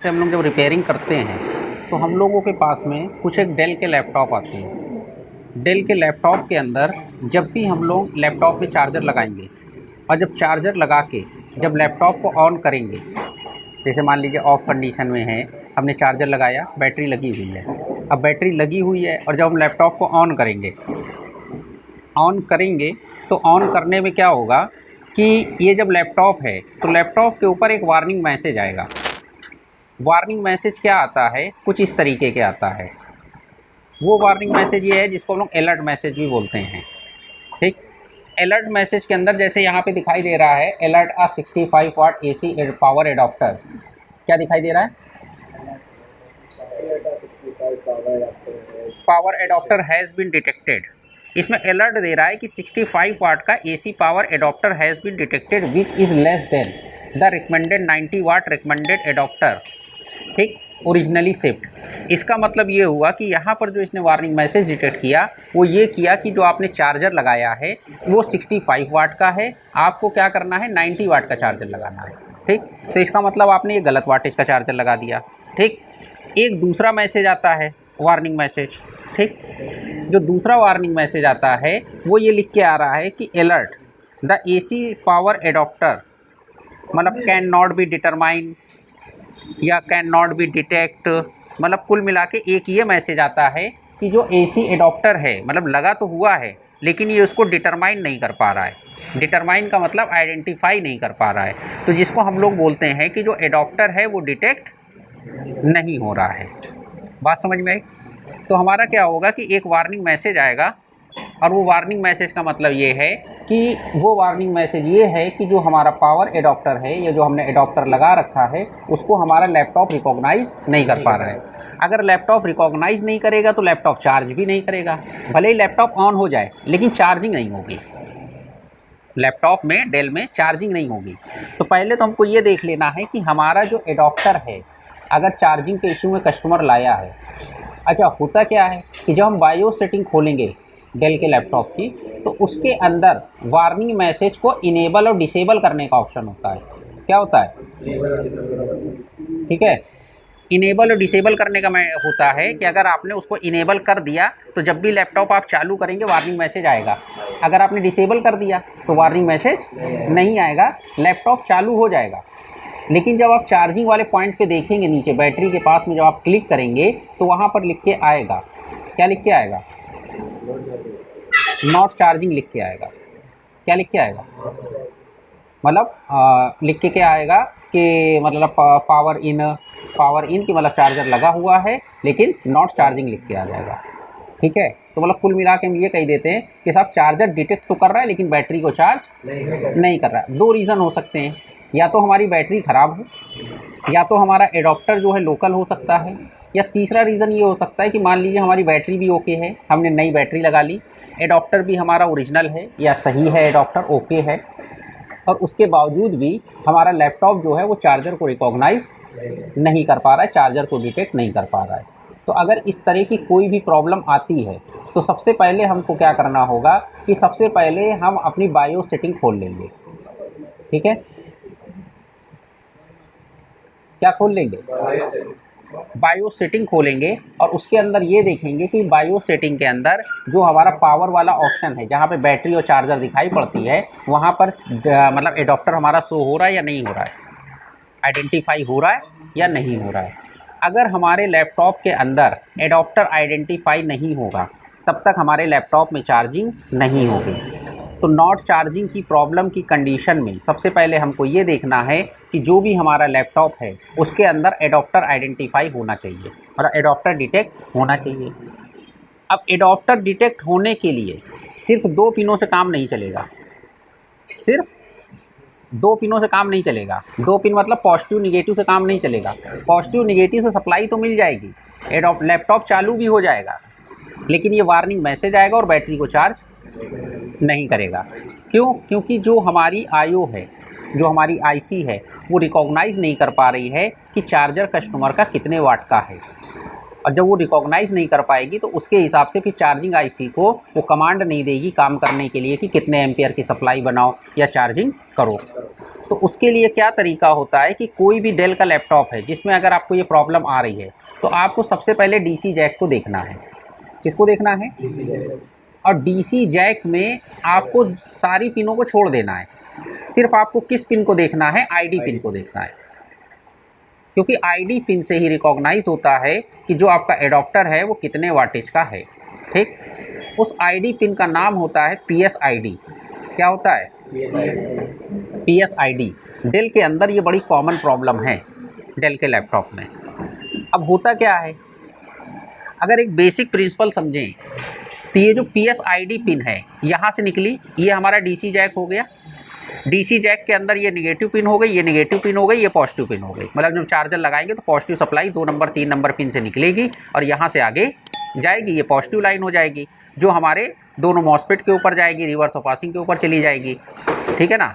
से हम लोग जब रिपेयरिंग करते हैं तो हम लोगों के पास में कुछ एक डेल के लैपटॉप आते हैं। डेल के लैपटॉप के अंदर जब भी हम लोग लैपटॉप में चार्जर लगाएंगे और जब चार्जर लगा के जब लैपटॉप को ऑन करेंगे, जैसे मान लीजिए ऑफ कंडीशन में है, हमने चार्जर लगाया, बैटरी लगी हुई है। अब बैटरी लगी हुई है और जब हम लैपटॉप को ऑन करेंगे तो ऑन करने में क्या होगा कि ये जब लैपटॉप है तो लैपटॉप के ऊपर एक वार्निंग मैसेज आएगा। वार्निंग मैसेज क्या आता है, कुछ इस तरीके के आता है। वो वार्निंग मैसेज ये है जिसको हम लोग अलर्ट मैसेज भी बोलते हैं। ठीक, अलर्ट मैसेज के अंदर जैसे यहाँ पे दिखाई दे रहा है alert a 65 watt AC power adapter, क्या दिखाई दे रहा है? Power adapter has been detected. इसमें अलर्ट दे रहा है कि 65 वाट का AC power adapter has been detected which is less than the recommended 90 watt recommended adapter. ठीक, ओरिजिनली शिफ्ट। इसका मतलब ये हुआ कि यहाँ पर जो इसने वार्निंग मैसेज डिटेक्ट किया वो ये किया कि जो आपने चार्जर लगाया है वो 65 वाट का है, आपको क्या करना है 90 वाट का चार्जर लगाना है। ठीक, तो इसका मतलब आपने ये गलत वाटेज का चार्जर लगा दिया। ठीक, एक दूसरा मैसेज आता है वार्निंग मैसेज। ठीक, जो दूसरा वार्निंग मैसेज आता है वो ये लिख के आ रहा है कि alert the AC power adapter, मतलब कैन नॉट बी डिटरमाइन या कैन नॉट बी डिटेक्ट, मतलब कुल मिला के एक ये मैसेज आता है कि जो AC एडाप्टर है, मतलब लगा तो हुआ है लेकिन ये उसको डिटरमाइन नहीं कर पा रहा है। डिटरमाइन का मतलब आइडेंटिफाई नहीं कर पा रहा है, तो जिसको हम लोग बोलते हैं कि जो एडाप्टर है वो डिटेक्ट नहीं हो रहा है। बात समझ में आई? तो हमारा क्या होगा कि एक वार्निंग मैसेज आएगा और वो वार्निंग मैसेज का मतलब ये है कि वो वार्निंग मैसेज ये है कि जो हमारा पावर एडाप्टर है या जो हमने एडाप्टर लगा रखा है उसको हमारा लैपटॉप रिकॉग्नाइज नहीं कर पा रहा है। अगर लैपटॉप रिकॉग्नाइज नहीं करेगा तो लैपटॉप चार्ज भी नहीं करेगा। भले ही लैपटॉप ऑन हो जाए लेकिन चार्जिंग नहीं होगी, लैपटॉप में डेल में चार्जिंग नहीं होगी। तो पहले तो हमको ये देख लेना है कि हमारा जो एडाप्टर है अगर चार्जिंग के इशू में कस्टमर लाया है। अच्छा, होता क्या है कि जब हम बायोस सेटिंग खोलेंगे डेल के लैपटॉप की तो उसके अंदर वार्निंग मैसेज को इनेबल और डिसेबल करने का ऑप्शन होता है। क्या होता है? ठीक है, इनेबल और डिसेबल करने का होता है कि अगर आपने उसको इनेबल कर दिया तो जब भी लैपटॉप आप चालू करेंगे वार्निंग मैसेज आएगा। अगर आपने डिसेबल कर दिया तो वार्निंग मैसेज नहीं आएगा, लैपटॉप चालू हो जाएगा। लेकिन जब आप चार्जिंग वाले पॉइंट पे देखेंगे नीचे बैटरी के पास में जब आप क्लिक करेंगे तो वहाँ पर लिख के आएगा, क्या लिख के आएगा? नॉट चार्जिंग लिख के आएगा। क्या लिख के आएगा? मतलब लिख के क्या आएगा कि मतलब पावर इन की मतलब चार्जर लगा हुआ है लेकिन नॉट चार्जिंग लिख के आ जाएगा। ठीक है, तो मतलब कुल मिला के हम ये कह देते हैं कि साहब चार्जर डिटेक्ट तो कर रहा है लेकिन बैटरी को चार्ज नहीं कर रहा है। दो रीज़न हो सकते हैं, या तो हमारी बैटरी ख़राब हो या तो हमारा एडाप्टर जो है लोकल हो सकता है, या तीसरा रीज़न ये हो सकता है कि मान लीजिए हमारी बैटरी भी ओके है, हमने नई बैटरी लगा ली, एडाप्टर भी हमारा ओरिजिनल है या सही है, एडाप्टर ओके है, और उसके बावजूद भी हमारा लैपटॉप जो है वो चार्जर को रिकॉग्नाइज नहीं कर पा रहा है, चार्जर को डिटेक्ट नहीं कर पा रहा है। तो अगर इस तरह की कोई भी प्रॉब्लम आती है तो सबसे पहले हमको क्या करना होगा कि सबसे पहले हम अपनी बायोस सेटिंग खोल लेंगे। ठीक है, क्या खोल लेंगे? बायोस सेटिंग खोलेंगे और उसके अंदर ये देखेंगे कि बायोस सेटिंग के अंदर जो हमारा पावर वाला ऑप्शन है जहाँ पे बैटरी और चार्जर दिखाई पड़ती है वहाँ पर मतलब एडाप्टर हमारा शो हो रहा है या नहीं हो रहा है, आइडेंटिफाई हो रहा है या नहीं हो रहा है। अगर हमारे लैपटॉप के अंदर एडाप्टर आइडेंटिफाई नहीं होगा तब तक हमारे लैपटॉप में चार्जिंग नहीं होगी। तो नॉट चार्जिंग की प्रॉब्लम की कंडीशन में सबसे पहले हमको ये देखना है कि जो भी हमारा लैपटॉप है उसके अंदर एडाप्टर आइडेंटिफाई होना चाहिए और एडाप्टर डिटेक्ट होना चाहिए। अब एडाप्टर डिटेक्ट होने के लिए सिर्फ दो पिनों से काम नहीं चलेगा, सिर्फ दो पिनों से काम नहीं चलेगा। दो पिन मतलब पॉजिटिव निगेटिव से काम नहीं चलेगा। पॉजिटिव निगेटिव से सप्लाई तो मिल जाएगी, लैपटॉप चालू भी हो जाएगा, लेकिन ये वार्निंग मैसेज आएगा और बैटरी को चार्ज नहीं करेगा। क्यों? क्योंकि जो हमारी IO है, जो हमारी IC है वो रिकॉग्नाइज़ नहीं कर पा रही है कि चार्जर कस्टमर का कितने वाट का है। और जब वो रिकॉग्नाइज नहीं कर पाएगी तो उसके हिसाब से फिर चार्जिंग आईसी को वो कमांड नहीं देगी काम करने के लिए कि कितने एम्पियर की सप्लाई बनाओ या चार्जिंग करो। तो उसके लिए क्या तरीका होता है कि कोई भी डेल का लैपटॉप है जिसमें अगर आपको ये प्रॉब्लम आ रही है तो आपको सबसे पहले डीसी जैक को देखना है। किसको देखना है? और डीसी जैक में आपको सारी पिनों को छोड़ देना है, सिर्फ आपको किस पिन को देखना है? आईडी पिन को देखना है, क्योंकि आईडी पिन से ही रिकॉग्नाइज होता है कि जो आपका एडॉप्टर है वो कितने वाटेज का है। ठीक, उस आईडी पिन का नाम होता है पीएसआईडी। क्या होता है? पीएसआईडी। डेल के अंदर ये बड़ी कॉमन प्रॉब्लम है डेल के लैपटॉप में। अब होता क्या है, अगर एक बेसिक प्रिंसिपल समझें तो ये जो पीएसआईडी पिन है यहाँ से निकली, ये हमारा डीसी जैक हो गया। डीसी जैक के अंदर ये निगेटिव पिन हो गई, ये निगेटिव पिन हो गई, ये पॉजिटिव पिन हो गई। मतलब जब चार्जर लगाएंगे तो positive supply 2 number 3 number pin से निकलेगी और यहाँ से आगे जाएगी, ये पॉजिटिव लाइन हो जाएगी जो हमारे दोनों मॉसफेट के ऊपर जाएगी, रिवर्स और पासिंग के ऊपर चली जाएगी। ठीक है ना?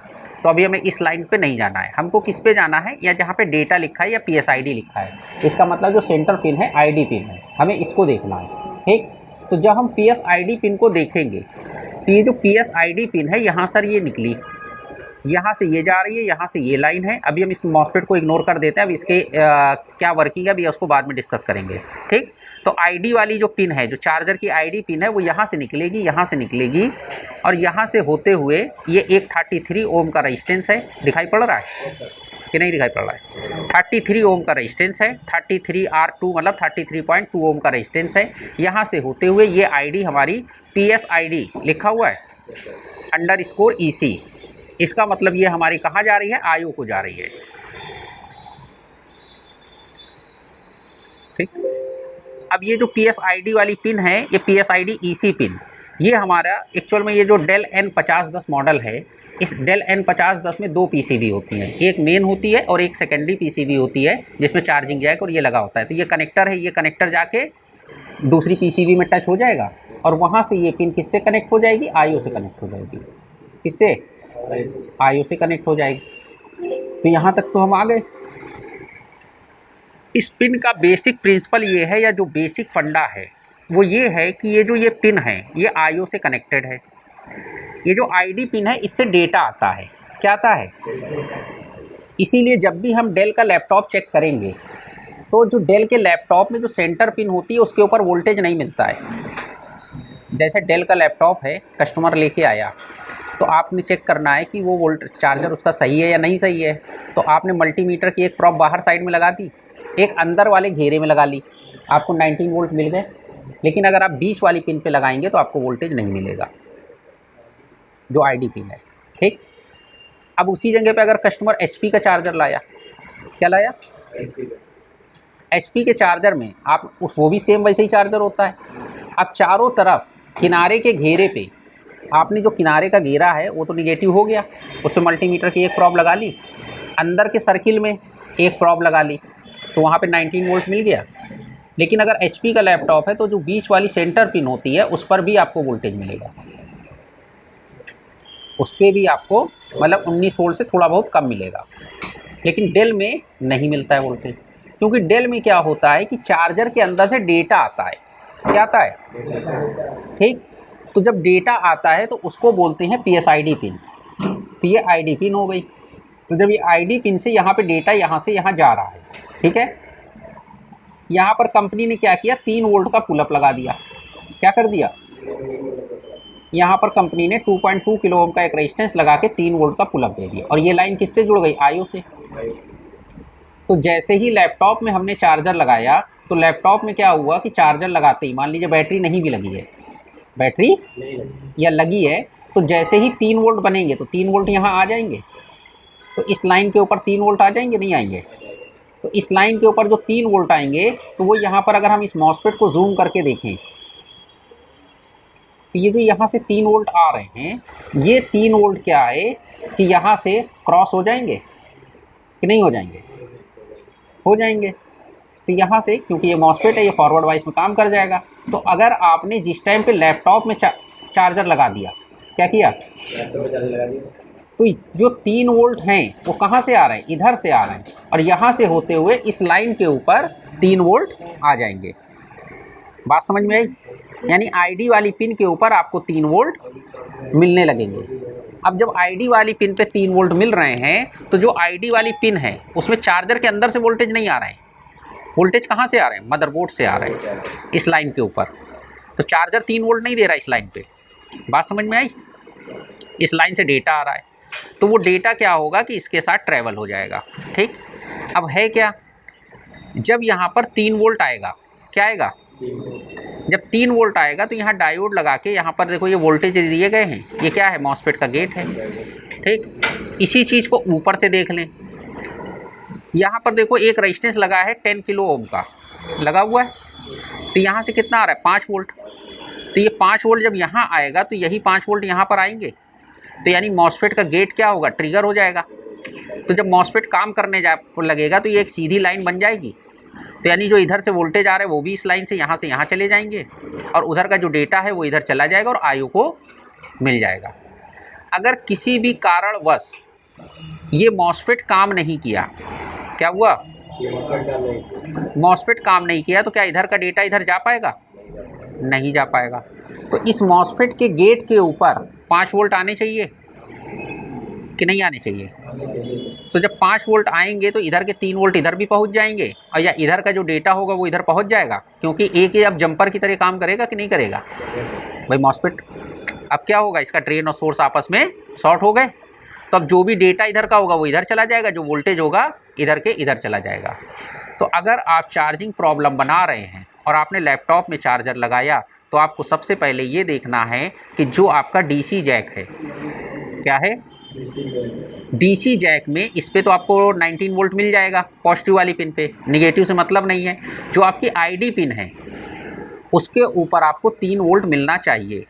तो अभी हमें इस लाइन पे नहीं जाना है, हमको किस पे जाना है? या जहाँ पे डेटा लिखा है या पीएसआईडी लिखा है, इसका मतलब जो सेंटर पिन है आईडी पिन है, हमें इसको देखना है। ठीक, तो जब हम पीएसआईडी पिन को देखेंगे तो ये जो पीएसआईडी पिन है यहाँ सर ये निकली, यहाँ से ये जा रही है, यहाँ से ये लाइन है। अभी हम इस मॉसफेट को इग्नोर कर देते हैं, अब इसके क्या वर्किंग है अभी उसको बाद में डिस्कस करेंगे। ठीक, तो आईडी वाली जो पिन है, जो चार्जर की आईडी पिन है, वो यहाँ से निकलेगी, यहाँ से निकलेगी और यहाँ से होते हुए ये एक 33 ओम का रेजिस्टेंस है। दिखाई पड़ रहा है कि नहीं दिखाई पड़ रहा है? 33 ओम का रेजिस्टेंस है, 33R2 मतलब 33.2 ओम का रेजिस्टेंस है। यहाँ से होते हुए ये आईडी हमारी पीएसआईडी लिखा हुआ है _EC। इसका मतलब ये हमारी कहाँ जा रही है? आईओ को जा रही है। ठीक, अब ये जो पीएसआईडी वाली पिन है, ये पीएसआईडी ईसी पिन, ये हमारा एक्चुअल में ये जो डेल N5010 मॉडल है, इस डेल N5010 में 2 पीसीबी होती हैं, एक मेन होती है और एक सेकेंडरी पीसीबी होती है जिसमें चार्जिंग जैक और ये लगा होता है। तो ये कनेक्टर है, ये कनेक्टर जाके दूसरी पीसीबी में टच हो जाएगा और वहाँ से ये पिन किससे कनेक्ट हो जाएगी? आईओ से कनेक्ट हो जाएगी। किससे? आईओ से कनेक्ट हो जाएगी। तो यहाँ तक तो हम आ गए। इस पिन का बेसिक प्रिंसिपल ये है, या जो बेसिक फंडा है वो ये है कि ये पिन है ये आईओ से कनेक्टेड है। ये जो आईडी पिन है इससे डेटा आता है। क्या आता है? इसीलिए जब भी हम डेल का लैपटॉप चेक करेंगे तो जो डेल के लैपटॉप में जो सेंटर पिन होती है उसके ऊपर वोल्टेज नहीं मिलता है। जैसे डेल का लैपटॉप है, कस्टमर लेके आया तो आपने चेक करना है कि वो वोल्ट चार्जर उसका सही है या नहीं सही है। तो आपने मल्टीमीटर की एक प्रॉप बाहर साइड में लगा दी, एक अंदर वाले घेरे में लगा ली, आपको 19 वोल्ट मिल गए। लेकिन अगर आप बीच वाली पिन पे लगाएंगे तो आपको वोल्टेज नहीं मिलेगा, जो आईडी पिन है। ठीक, अब उसी जगह पे अगर कस्टमर एचपी का चार्जर लाया, क्या लाया? एचपी के चार्जर में आप वो भी सेम वैसे ही चार्जर होता है। अब चारों तरफ किनारे के घेरे पे आपने जो किनारे का घेरा है वो तो निगेटिव हो गया, उसमें मल्टीमीटर की एक प्रॉब लगा ली, अंदर के सर्किल में एक प्रॉब लगा ली तो वहाँ पे 19 वोल्ट मिल गया। लेकिन अगर एचपी का लैपटॉप है तो जो बीच वाली सेंटर पिन होती है उस पर भी आपको वोल्टेज मिलेगा, उस पर भी आपको मतलब 19 वोल्ट से थोड़ा बहुत कम मिलेगा। लेकिन डेल में नहीं मिलता है वोल्टेज, क्योंकि डेल में क्या होता है कि चार्जर के अंदर से डेटा आता है। क्या आता है? ठीक, तो जब डेटा आता है तो उसको बोलते हैं पीएसआईडी पिन। तो ये आईडी पिन हो गई। तो जब ये आईडी पिन से यहाँ पे डेटा यहाँ से यहाँ जा रहा है, ठीक है, यहाँ पर कंपनी ने क्या किया? 3 वोल्ट का पुलअप लगा दिया। क्या कर दिया? यहाँ पर कंपनी ने 2.2 किलो ओम का एक रेजिस्टेंस लगा के 3 वोल्ट का पुलअप दे दिया और ये लाइन किससे जुड़ गई? आईओ से। तो जैसे ही लैपटॉप में हमने चार्जर लगाया तो लैपटॉप में क्या हुआ कि चार्जर लगाते ही मान लीजिए बैटरी नहीं भी लगी है, बैटरी या लगी है, तो जैसे ही 3 वोल्ट बनेंगे तो 3 वोल्ट यहाँ आ जाएंगे। तो इस लाइन के ऊपर 3 वोल्ट आ जाएंगे, नहीं आएंगे? तो इस लाइन के ऊपर जो 3 वोल्ट आएंगे तो वो यहाँ पर अगर हम इस मॉसफेट को जूम करके देखें तो ये जो यहाँ से 3 वोल्ट आ रहे हैं, ये 3 वोल्ट क्या है कि यहाँ से क्रॉस हो जाएंगे कि नहीं हो जाएंगे? हो जाएंगे। तो यहाँ से क्योंकि ये मॉसफेट है ये फॉरवर्ड वाइज में काम कर जाएगा। तो अगर आपने जिस टाइम पे लैपटॉप में चार्जर लगा दिया, क्या किया? तो जो 3 वोल्ट हैं वो कहाँ से आ रहे हैं? इधर से आ रहे हैं और यहाँ से होते हुए इस लाइन के ऊपर 3 वोल्ट आ जाएंगे। बात समझ में आई? यानी आईडी वाली पिन के ऊपर आपको 3 वोल्ट मिलने लगेंगे। अब जब आईडी वाली पिन पे 3 वोल्ट मिल रहे हैं तो जो आईडी वाली पिन है उसमें चार्जर के अंदर से वोल्टेज नहीं आ रहे हैं। वोल्टेज कहाँ से आ रहे हैं? मदरबोर्ड से आ रहे हैं, इस लाइन के ऊपर। तो चार्जर 3 वोल्ट नहीं दे रहा इस लाइन पे। बात समझ में आई? इस लाइन से डेटा आ रहा है, तो वो डेटा क्या होगा कि इसके साथ ट्रैवल हो जाएगा। ठीक, अब है क्या, जब यहाँ पर 3 वोल्ट आएगा, क्या आएगा? जब 3 वोल्ट आएगा तो यहाँ डायोड लगा के, यहाँ पर देखो ये वोल्टेज दिए गए हैं, ये क्या है? मॉसफेट का गेट है। ठीक, इसी चीज़ को ऊपर से देख लें। यहाँ पर देखो एक रेजिस्टेंस लगा है 10 किलो ओम का लगा हुआ है, तो यहाँ से कितना आ रहा है? 5 वोल्ट। तो ये 5 वोल्ट जब यहाँ आएगा तो यही 5 वोल्ट यहाँ पर आएंगे, तो यानी मॉसफेट का गेट क्या होगा? ट्रिगर हो जाएगा। तो जब मॉसफेट काम करने लगेगा तो ये एक सीधी लाइन बन जाएगी। तो यानी जो इधर से वोल्टेज आ रहा है वो भी इस लाइन से यहाँ चले जाएंगे, और उधर का जो डेटा है वो इधर चला जाएगा और आयु को मिल जाएगा। अगर किसी भी कारणवश ये मॉसफेट काम नहीं किया, क्या हुआ? मॉसफेट काम नहीं किया तो क्या इधर का डेटा इधर जा पाएगा? नहीं जा पाएगा। तो इस मॉसफेट के गेट के ऊपर 5 वोल्ट आने चाहिए कि नहीं आने चाहिए? तो जब 5 वोल्ट आएंगे तो इधर के 3 वोल्ट इधर भी पहुंच जाएंगे, और या इधर का जो डेटा होगा वो इधर पहुंच जाएगा, क्योंकि एक ही अब जंपर की तरह काम करेगा कि नहीं करेगा भाई मॉसफेट। अब क्या होगा? इसका ड्रेन और सोर्स आपस में शॉर्ट हो गए, तो अब जो भी डेटा इधर का होगा वो इधर चला जाएगा, जो वोल्टेज होगा इधर के इधर चला जाएगा। तो अगर आप चार्जिंग प्रॉब्लम बना रहे हैं और आपने लैपटॉप में चार्जर लगाया, तो आपको सबसे पहले ये देखना है कि जो आपका डीसी जैक है, क्या है? डीसी जैक में इस पे तो आपको 19 वोल्ट मिल जाएगा पॉजिटिव वाली पिन पे, निगेटिव से मतलब नहीं है। जो आपकी आईडी पिन है उसके ऊपर आपको 3 वोल्ट मिलना चाहिए।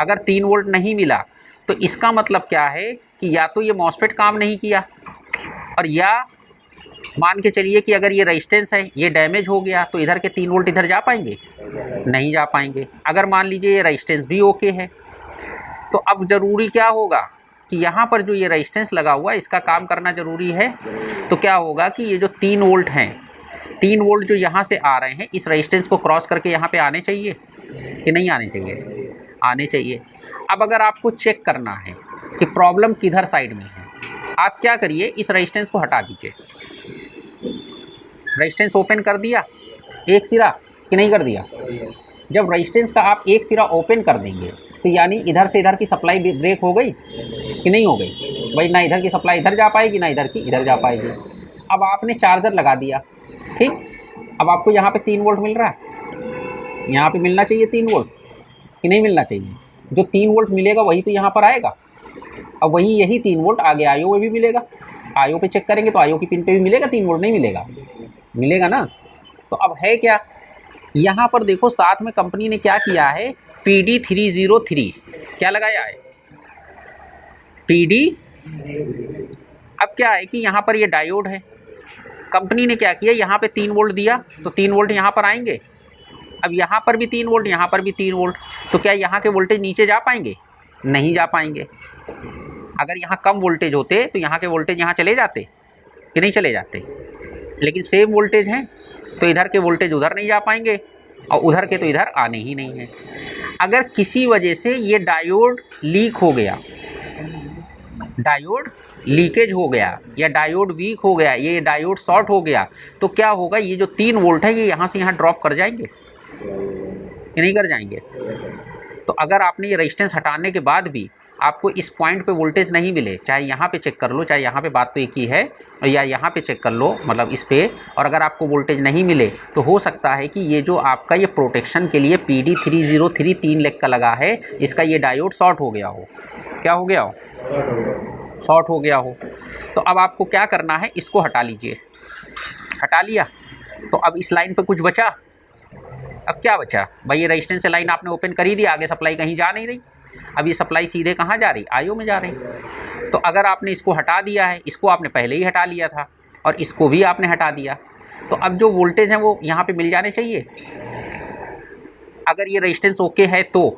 अगर 3 वोल्ट नहीं मिला तो इसका मतलब क्या है कि या तो ये मॉसफेट काम नहीं किया, और या मान के चलिए कि अगर ये रेजिस्टेंस है ये डैमेज हो गया, तो इधर के 3 वोल्ट इधर जा पाएंगे? नहीं जा पाएंगे। अगर मान लीजिए ये रेजिस्टेंस भी ओके है, तो अब ज़रूरी क्या होगा कि यहाँ पर जो ये रेजिस्टेंस लगा हुआ है इसका काम करना ज़रूरी है। तो क्या होगा कि ये जो 3 वोल्ट हैं, 3 वोल्ट जो यहाँ से आ रहे हैं इस रेजिस्टेंस को क्रॉस करके यहाँ पे आने चाहिए कि नहीं आने चाहिए? आने चाहिए। अब अगर आपको चेक करना है कि प्रॉब्लम किधर साइड में है, आप क्या करिए, इस रेजिस्टेंस को हटा दीजिए। रेजिस्टेंस ओपन कर दिया एक सिरा कि नहीं कर दिया? जब रेजिस्टेंस का आप एक सिरा ओपन कर देंगे तो यानी इधर से इधर की सप्लाई ब्रेक हो गई कि नहीं हो गई? भाई ना इधर की सप्लाई इधर जा पाएगी ना इधर की इधर जा पाएगी। अब आपने चार्जर लगा दिया, ठीक, अब आपको यहाँ पे 3 वोल्ट मिल रहा है, यहाँ पे मिलना चाहिए 3 वोल्ट कि नहीं मिलना चाहिए? जो 3 वोल्ट मिलेगा वही तो यहाँ पर आएगा। अब वही यही 3 वोल्ट आगे आयो में भी मिलेगा। आयो पे चेक करेंगे तो आयो की पिन पे भी मिलेगा 3 वोल्ट, नहीं मिलेगा? मिलेगा ना। तो अब है क्या, यहाँ पर देखो साथ में कंपनी ने क्या किया है, PD303 क्या लगाया है? PD। अब क्या है कि यहाँ पर ये डायोड है, कंपनी ने क्या किया, यहाँ पे 3 वोल्ट दिया तो 3 वोल्ट यहाँ पर आएंगे। अब यहाँ पर भी 3 वोल्ट, यहाँ पर भी 3 वोल्ट, तो क्या यहाँ के वोल्टेज नीचे जा पाएंगे? नहीं जा पाएंगे। अगर यहाँ कम वोल्टेज होते तो यहाँ के वोल्टेज यहाँ चले जाते कि नहीं चले जाते? लेकिन सेम वोल्टेज हैं तो इधर के वोल्टेज उधर नहीं जा पाएंगे और उधर के तो इधर आने ही नहीं है। अगर किसी वजह से ये डायोड लीक हो गया, डायोड लीकेज हो गया या डायोड वीक हो गया, ये डायोड शॉर्ट हो गया, तो क्या होगा, ये जो 3 वोल्ट है ये यहाँ से यहाँ ड्रॉप कर जाएंगे कि नहीं कर जाएंगे? तो अगर आपने ये रेजिस्टेंस हटाने के बाद भी आपको इस पॉइंट पे वोल्टेज नहीं मिले, चाहे यहाँ पे चेक कर लो, चाहे यहाँ पे बात तो एक ही है, या यहाँ पे चेक कर लो, मतलब इस पे, और अगर आपको वोल्टेज नहीं मिले तो हो सकता है कि ये जो आपका ये प्रोटेक्शन के लिए PD303 3 लेग का लगा है, इसका ये डायोड शॉर्ट हो गया हो। क्या हो गया हो? शॉर्ट हो गया हो। तो अब आपको क्या करना है, इसको हटा लीजिए। हटा लिया तो अब इस लाइन पे कुछ बचा? अब क्या बचा भाई, ये रेजिस्टेंस से लाइन आपने ओपन कर ही दी, आगे सप्लाई कहीं जा नहीं रही। अब ये सप्लाई सीधे कहाँ जा रही? आईओ में जा रही। तो अगर आपने इसको हटा दिया है, इसको आपने पहले ही हटा लिया था और इसको भी आपने हटा दिया, तो अब जो वोल्टेज है वो यहाँ पे मिल जाने चाहिए। अगर ये रेजिस्टेंस ओके है तो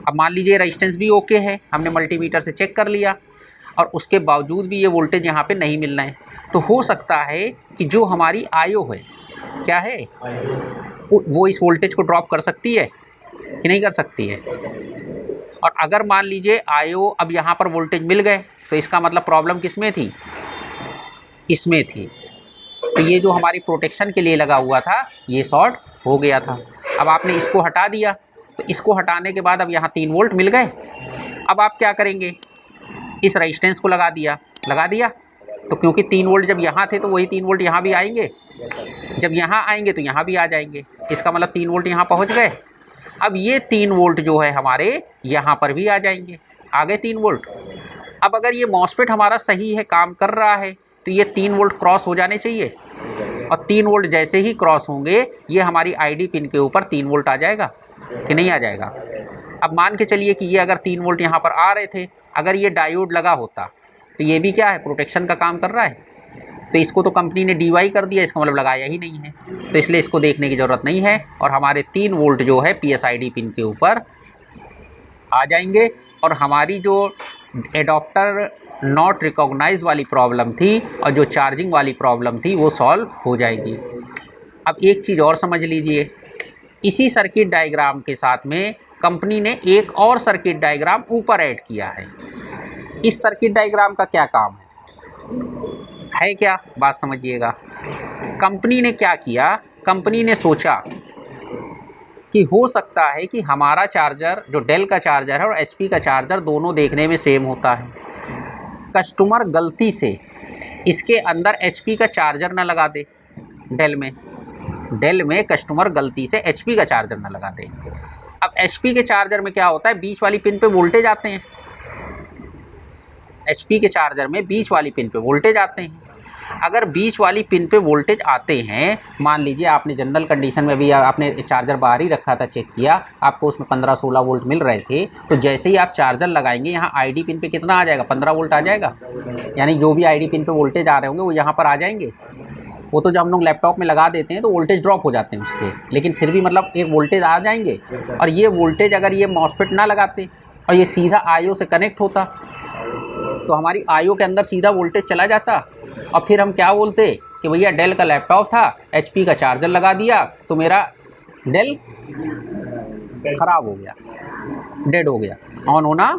अब मान लीजिए रेजिस्टेंस भी ओके है, हमने मल्टीमीटर से चेक कर लिया और उसके बावजूद भी ये वोल्टेज यहाँ पे नहीं मिल रहे हैं, तो हो सकता है कि जो हमारी आईओ है, क्या है, वो इस वोल्टेज को ड्रॉप कर सकती है कि नहीं कर सकती है। और अगर मान लीजिए आयो अब यहाँ पर वोल्टेज मिल गए तो इसका मतलब प्रॉब्लम किस में थी, इसमें थी। तो ये जो हमारी प्रोटेक्शन के लिए लगा हुआ था ये शॉर्ट हो गया था। अब आपने इसको हटा दिया, तो इसको हटाने के बाद अब यहाँ 3 वोल्ट मिल गए। अब आप क्या करेंगे, इस रेजिस्टेंस को लगा दिया तो क्योंकि 3 वोल्ट जब यहाँ थे तो वही 3 वोल्ट यहाँ भी आएंगे, जब यहाँ आएंगे तो यहाँ भी आ जाएंगे, इसका मतलब 3 वोल्ट यहाँ पहुँच गए। अब ये 3 वोल्ट जो है हमारे यहाँ पर भी आ जाएंगे, आ गए 3 वोल्ट। अब अगर ये मॉसफेट हमारा सही है, काम कर रहा है, तो ये 3 वोल्ट क्रॉस हो जाने चाहिए, और 3 वोल्ट जैसे ही क्रॉस होंगे ये हमारी आईडी पिन के ऊपर 3 वोल्ट आ जाएगा कि नहीं आ जाएगा। अब मान के चलिए कि ये अगर 3 वोल्ट यहाँ पर आ रहे थे, अगर ये डायोड लगा होता तो ये भी क्या है, प्रोटेक्शन का काम कर रहा है। तो इसको तो कंपनी ने डीवाई कर दिया, इसका मतलब लगाया ही नहीं है, तो इसलिए इसको देखने की ज़रूरत नहीं है। और हमारे 3 वोल्ट जो है PSID पिन के ऊपर आ जाएंगे, और हमारी जो एडॉप्टर नॉट रिकॉग्नाइज वाली प्रॉब्लम थी और जो चार्जिंग वाली प्रॉब्लम थी वो सॉल्व हो जाएगी। अब एक चीज़ और समझ लीजिए, इसी सर्किट डायग्राम के साथ में कंपनी ने एक और सर्किट डायग्राम ऊपर ऐड किया है। इस सर्किट डायग्राम का क्या काम है क्या, बात समझिएगा। कंपनी ने क्या किया, कंपनी ने सोचा कि हो सकता है कि हमारा चार्जर जो डेल का चार्जर है और HP का चार्जर दोनों देखने में सेम होता है, कस्टमर गलती से इसके अंदर HP का चार्जर ना लगा दे, डेल में कस्टमर गलती से HP का चार्जर ना लगा दे। अब HP के चार्जर में क्या होता है, बीच वाली पिन पे वोल्टेज आते हैं, HP के चार्जर में बीच वाली पिन पे वोल्टेज आते हैं। अगर बीच वाली पिन पे वोल्टेज आते हैं, मान लीजिए आपने जनरल कंडीशन में भी आपने चार्जर बाहर ही रखा था, चेक किया, आपको उसमें 15-16 वोल्ट मिल रहे थे, तो जैसे ही आप चार्जर लगाएंगे यहाँ आईडी पिन पे कितना आ जाएगा, 15 वोल्ट आ जाएगा। यानी जो भी आईडी पिन पे वोल्टेज आ रहे होंगे वो यहाँ पर आ जाएंगे। वो तो जब हम लोग लैपटॉप में लगा देते हैं तो वोल्टेज ड्रॉप हो जाते हैं उसके, लेकिन फिर भी मतलब एक वोल्टेज आ जाएंगे। और ये वोल्टेज अगर ये मॉसफेट ना लगाते और ये सीधा आईओ से कनेक्ट होता तो हमारी आईओ के अंदर सीधा वोल्टेज चला जाता, और फिर हम क्या बोलते कि भैया डेल का लैपटॉप था, HP का चार्जर लगा दिया तो मेरा डेल ख़राब हो गया, डेड हो गया, ऑन होना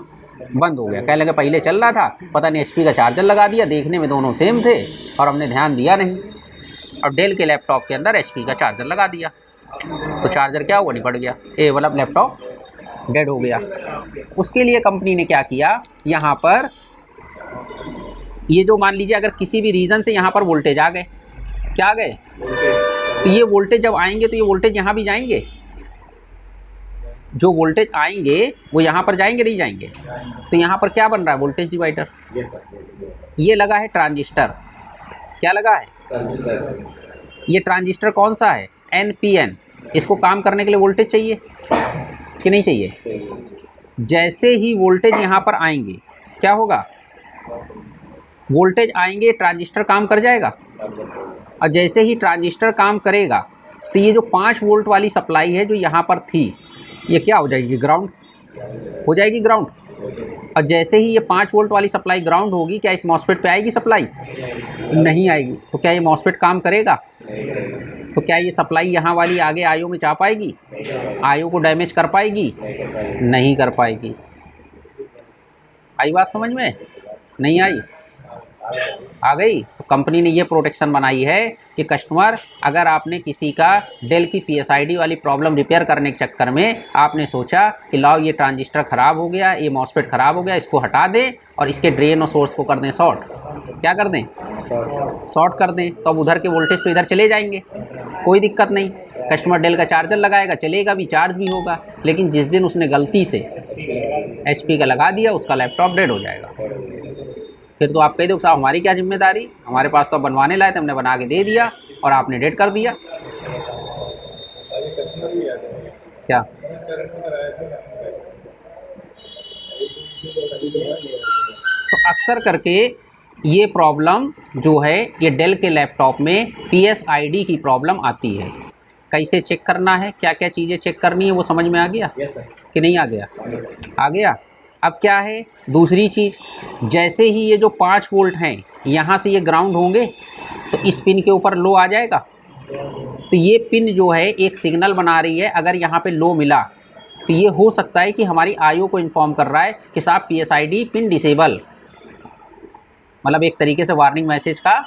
बंद हो गया। कहने लगे पहले चल रहा था, पता नहीं HP का चार्जर लगा दिया, देखने में दोनों सेम थे और हमने ध्यान दिया नहीं, और डेल के लैपटॉप के अंदर HP का चार्जर लगा दिया तो चार्जर क्या हुआ, निपट गया, मतलब लैपटॉप डेड हो गया। उसके लिए कंपनी ने क्या किया, यहाँ पर ये जो मान लीजिए अगर किसी भी रीज़न से यहाँ पर वोल्टेज आ गए, क्या आ गए, तो ये वोल्टेज जब आएंगे तो ये वोल्टेज यहाँ भी जाएंगे, जो वोल्टेज आएंगे वो यहाँ पर जाएंगे नहीं जाएंगे। तो यहाँ पर क्या बन रहा है, वोल्टेज डिवाइडर, ये लगा है ट्रांजिस्टर, क्या लगा है, ये ट्रांजिस्टर कौन सा है, NPN। इसको काम करने के लिए वोल्टेज चाहिए कि नहीं चाहिए। जैसे ही वोल्टेज यहाँ पर आएंगे क्या होगा, वोल्टेज आएंगे ट्रांजिस्टर काम कर जाएगा, और जैसे ही ट्रांजिस्टर काम करेगा तो ये जो 5 वोल्ट वाली सप्लाई है जो यहाँ पर थी ये क्या हो जाएगी, ग्राउंड हो जाएगी, ग्राउंड। और जैसे ही ये 5 वोल्ट वाली सप्लाई ग्राउंड होगी, क्या इस मॉसफेट पे आएगी सप्लाई, नहीं आएगी। तो क्या ये मॉसफेट काम करेगा, तो क्या ये सप्लाई यहाँ वाली आगे आईओ में जा पाएगी, आईओ को डैमेज कर पाएगी, नहीं कर पाएगी। आई बात समझ में, नहीं आई, आ गई। तो कंपनी ने ये प्रोटेक्शन बनाई है कि कस्टमर, अगर आपने किसी का डेल की PSID वाली प्रॉब्लम रिपेयर करने के चक्कर में आपने सोचा कि लाओ ये ट्रांजिस्टर ख़राब हो गया, ये मॉसफेट ख़राब हो गया, इसको हटा दें और इसके ड्रेन और सोर्स को कर दें शॉर्ट, क्या कर दें, शॉर्ट कर दें, तो अब उधर के वोल्टेज तो इधर चले जाएंगे, कोई दिक्कत नहीं। कस्टमर डेल का चार्जर लगाएगा, चलेगा भी, चार्ज भी होगा। लेकिन जिस दिन उसने गलती से HP का लगा दिया उसका लैपटॉप डेड हो जाएगा। फिर तो आप कह दो साहब हमारी क्या जिम्मेदारी, हमारे पास तो बनवाने लाए थे, हमने बना के दे दिया और आपने डेड कर दिया, क्या। तो अक्सर करके ये प्रॉब्लम जो है ये डेल के लैपटॉप में PSID की प्रॉब्लम आती है। कैसे चेक करना है, क्या क्या चीज़ें चेक करनी है, वो समझ में आ गया कि नहीं आ गया, आ गया। अब क्या है दूसरी चीज़, जैसे ही ये जो 5 वोल्ट हैं यहाँ से ये ग्राउंड होंगे तो इस पिन के ऊपर लो आ जाएगा, तो ये पिन जो है एक सिग्नल बना रही है, अगर यहाँ पे लो मिला तो ये हो सकता है कि हमारी आईओ को इन्फॉर्म कर रहा है कि साहब पीएसआईडी पिन डिसेबल, मतलब एक तरीके से वार्निंग मैसेज का।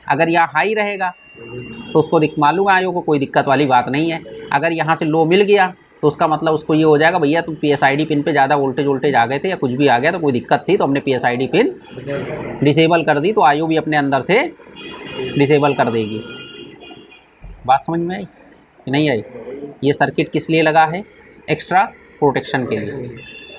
अगर यहाँ हाई रहेगा तो उसको मालूम है आईओ को, कोई दिक्कत वाली बात नहीं है। अगर यहाँ से लो मिल गया तो उसका मतलब उसको ये हो जाएगा, भैया तुम पीएसआईडी पिन पे ज़्यादा वोल्टेज आ गए थे या कुछ भी आ गया तो कोई दिक्कत थी, तो हमने पीएसआईडी पिन डिसेबल कर दी, तो आईओ भी अपने अंदर से डिसेबल कर देगी। बात समझ में आई कि नहीं आई? ये सर्किट किस लिए लगा है? एक्स्ट्रा प्रोटेक्शन के लिए।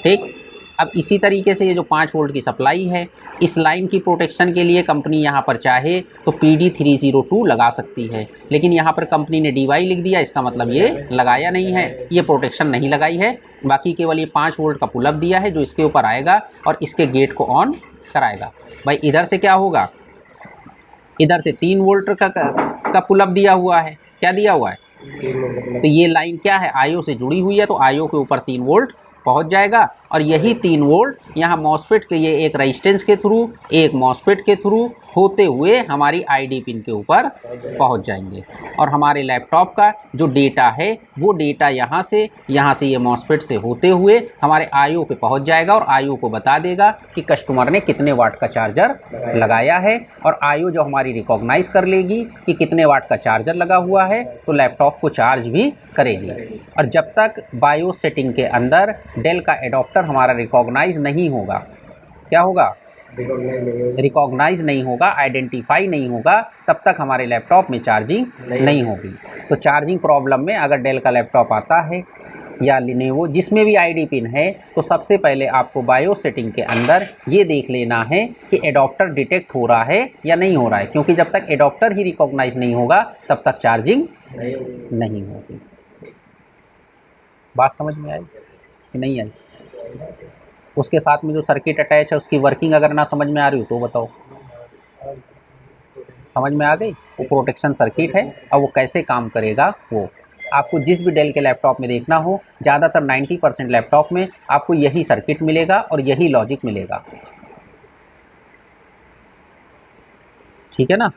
ठीक, अब इसी तरीके से ये जो 5 वोल्ट की सप्लाई है, इस लाइन की प्रोटेक्शन के लिए कंपनी यहाँ पर चाहे तो PD302 लगा सकती है, लेकिन यहाँ पर कंपनी ने DY लिख दिया, इसका मतलब ये लगाया नहीं है, ये प्रोटेक्शन नहीं लगाई है। बाकी केवल ये 5 वोल्ट का पुलअप दिया है जो इसके ऊपर आएगा और इसके गेट को ऑन कराएगा। भाई इधर से क्या होगा, इधर से 3 वोल्ट का पुलअप दिया हुआ है, क्या दिया हुआ है, तो ये लाइन क्या है, आईओ से जुड़ी हुई है, तो आईओ के ऊपर 3 वोल्ट पहुंच जाएगा और यही 3 वोल्ट यहाँ मॉसफेट के, ये एक रेजिस्टेंस के थ्रू, एक मॉसफेट के थ्रू होते हुए हमारी आईडी पिन के ऊपर पहुंच जाएंगे और हमारे लैपटॉप का जो डेटा है वो डेटा यहाँ से ये मॉसफेट से होते हुए हमारे आईओ पे पहुंच जाएगा और आईओ को बता देगा कि कस्टमर ने कितने वाट का चार्जर लगाया है। और आईओ जो हमारी रिकॉग्नाइज कर लेगी कि कितने वाट का चार्जर लगा हुआ है तो लैपटॉप को चार्ज भी करेगी। और जब तक बायोस सेटिंग के अंदर डेल का एडॉप्टर हमारा रिकॉग्नाइज नहीं होगा, क्या होगा, रिकॉग्नाइज नहीं होगा, आइडेंटिफाई नहीं होगा, तब तक हमारे लैपटॉप में चार्जिंग नहीं होगी। तो चार्जिंग प्रॉब्लम में अगर डेल का लैपटॉप आता है या लिनोवो जिसमें भी आईडी पिन है, तो सबसे पहले आपको बायोस सेटिंग के अंदर ये देख लेना है कि एडॉप्टर डिटेक्ट हो रहा है या नहीं हो रहा है, क्योंकि जब तक एडॉप्टर ही रिकॉग्नाइज नहीं होगा तब तक चार्जिंग नहीं होगी। बात समझ में आई कि नहीं आई? उसके साथ में जो सर्किट अटैच है उसकी वर्किंग अगर ना समझ में आ रही हो तो बताओ, समझ में आ गई? वो प्रोटेक्शन सर्किट है और वो कैसे काम करेगा वो आपको जिस भी डेल के लैपटॉप में देखना हो, ज़्यादातर 90% लैपटॉप में आपको यही सर्किट मिलेगा और यही लॉजिक मिलेगा। ठीक है ना?